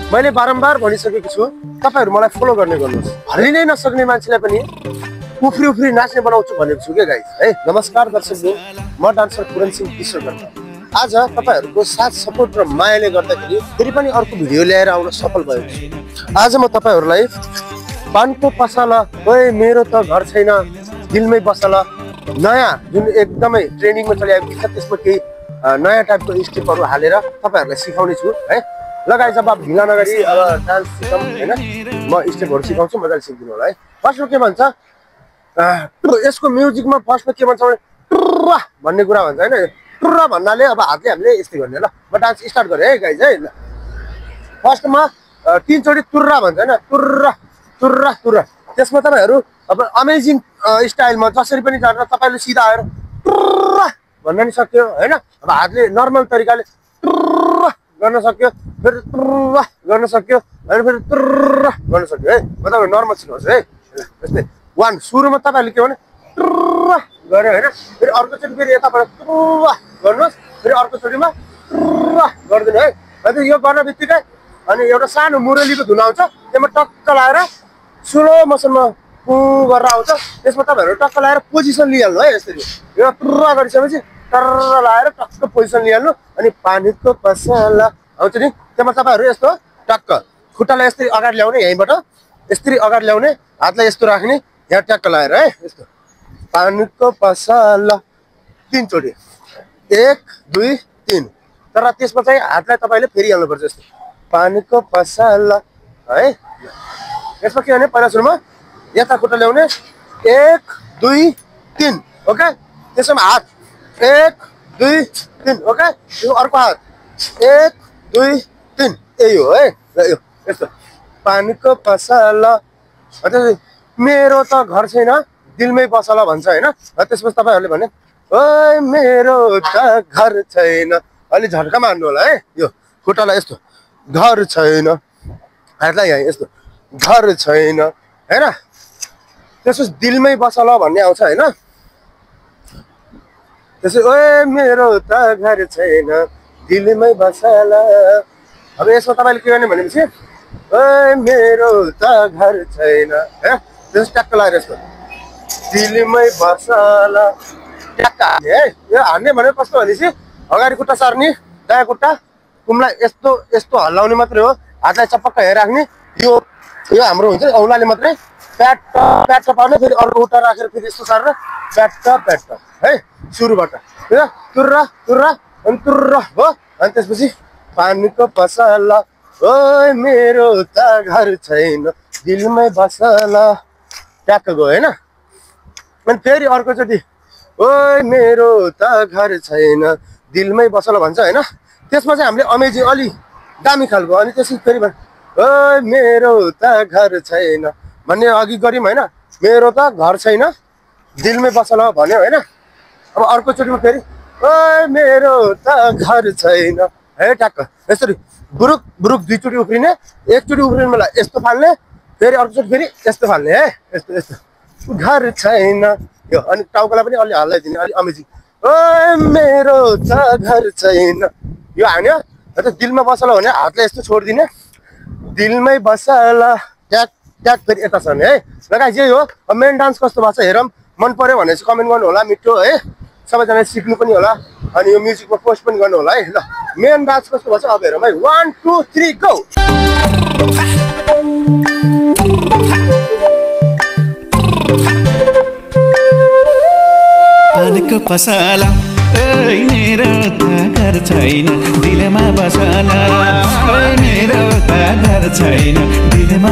मैले बारम्बार भनिसकेको छु तपाईहरु मलाई फलो गर्ने गर्नुहोस्। हल्लिनै नसक्ने मान्छेलाई पनि उफ्री उफ्री नाच्ने बनाउँछु भनेको छु के गाइस है। नमस्कार दर्शकहरु, म डान्सर पुरन सिंह विश्वकर्मा। आज तपाईहरुको साथ सपोर्ट र मायाले गर्दाखेरि फेरि पनि अर्को भिडियो ल्याएर आउन सफल भएको छु। आज म तपाईहरुलाई पानको पसला ओए मेरो त घर छैन दिलमै बसला नयाँ जुन एकदमै ट्रेनिङमा चलिरहेको छ त्यसमा केही नयाँ टाइपको स्टेपहरु हालेर तपाईहरुलाई सिकाउने छु है। लगाइ जब ढिला नगरी अब डान्स सिकाउँ हैन, म स्टेपहरु सिकाउँछु, मजाले सिक्दिनु होला है। फर्स्टमा के भन्छ यसको म्युजिकमा फर्स्टमा के भन्छ टुर्रा भन्ने कुरा भन्छ हैन। टुर्रा भन्नाले अब हातले हामीले यस्तै गर्ने ल। म डान्स स्टार्ट गरे है गाइज है। फर्स्टमा 3 चोटी टुर्रा भन्छ हैन, टुर्रा टुर्रा टुर्रा। त्यसमा तपाईहरु अब अमेजिङ स्टाइलमा जसरी पनि जान्छ तपाईले सिधा आएर टुर्रा भन्न नि सक्यो हैन। अब हातले नर्मल तरिकाले टुर्रा गर्न सक्यो, फेरि टुर्रा गर्न सक्यो अनि फेरि टुर्रा गर्न सक्यो है। म तपाईहरु नर्मल सिकाउँछु है। यस्तै 1 सुरुमा तपाईहरुले के भने टुर्रा गर्यो हैन, फेरि अर्को चोटी फेरि यताबाट टुर्रा गर्नुस्, फेरि अर्को चोटीमा टुर्रा गर्दिनु है। अनि यो गर्न बित्तिकै अनि एउटा सानो मुरलीको धुन आउँछ, त्यसमा टक्क लाएर स्लो मोसनमा पु गरेर आउँछ। त्यसमा तपाईहरु टक्क लाएर पोजिसन लिइहाल्नु है। यसरी यो टुर्रा गरिसकेपछि टर्र लाएर टक्क पोजिसन लिइहाल्नु अनि पानीको पसला आउँछ नि, त्यसमा तपाईहरु यस्तो टक्क खुट्टालाई यसरी अगाडि ल्याउने, यहीँबाट यसरी अगाडि ल्याउने, हातलाई यस्तो राख्ने, यहाँ टक्क लाएर है यस्तो पानीको पसला 3 चोटी 1 2 3। तर त्यसमा चाहिँ हातलाई तपाईले फेरि हाल्नुपर्छ यस्तो पानीको पसला है। यसमा के भने पहिला सुरुमा यता खुट्टा ल्याउने 1 2 3 ओके। त्यसमा हात 1 2 3 ओके। यो अर्को हात 1 2 3 यही हो है। यो यस्तो पानीको पसला मेरो त घर छैन दिलमै बसला भन्छ हैन। त्यसपछि तपाईहरुले भने ओए मेरो त घर छैन, अलि झट्का मार्नु होला है। यो खुट्टालाई यस्तो घर छैन, हातलाई यहाँ यस्तो घर छैन हैन। त्यसपछि दिलमै बसला भन्ने आउँछ हैन। त्यसै ओए मेरो त घर छैन दिलमै बसला। अब यसमा तपाईले के गर्ने भनेपछि ओए मेरो त घर छैन है। त्यसै टक्क लाएर यस्तो दिलमै बसला टक्क हान्ने है। यो हान्ने भने कस्तो भनेपछि अगाडि खुट्टा सार्ने, दायाँ खुट्टा कुमलाई यस्तो यस्तो हल्लाउने मात्रै हो, हातलाई चपक्क हेराख्ने। यो यो हाम्रो हुन्छ औलाले मात्रै प्याट प्याट पार्ने, फेरि अर्को खुट्टा राखेर फेरि यस्तो सारेर प्याट प्याट है सुरुबाट टुर्रा टुर्रा अनि टुर्रा हो। अनि त्यसपछि पानीको पसला ओए मेरो त घर छैन दिलमै बसला ट्याक्क गयो हैन। अनि फेरि अर्कोचोटि ओए मेरो त घर छैन दिलमै बसला भन्छ हैन। त्यसमा चाहिँ हामीले अमेजिङ अलि दामी खालको अनि त्यसपछि फेरि ओए मेरो त घर छैन भन्ने अघि गर्यौँ हैन। मेरो त घर छैन दिलमै बसला भन्यो हैन। अब अर्को चोटिमा फेरि ओए मेरो त घर छैन है टक्क यसरी बुरुक बुरुक 2 चोटि उफ्रिने, 1 चोटि उफ्रिने बेला यस्तो फाल्ने, फेरि अर्को चोटि फेरि यस्तो फाल्ने है। यस्तो यस्तो घर छैन यो अनि टाउकोलाई पनि अलि हल्लाइदिने, अलि अमेजिङ ओए मेरो त घर छैन यो हान्यो। त दिलमा बसला भने हातलाई यस्तो छोड्दिने, दिलमै बसला ट्याक ट्याक फेरि यता छर्ने है। लगाइ यही हो। अब मेन डान्स कस्तो भएको छ हेरौँ, मन पर्यो भने चाहिँ कमेन्ट गर्नु होला, मिठो है सबैजना सिक्नु पनि होला अनि यो म्युजिकमा पोस्ट पनि गर्नु होला है। ल मेन डान्स कस्तो भएको छ अब हेरौँ है। 1 2 3 गो। पानीको पसला ओए मेरो त घर छैन दिलमा बसला, ओए मेरो त घर छैन दिलमा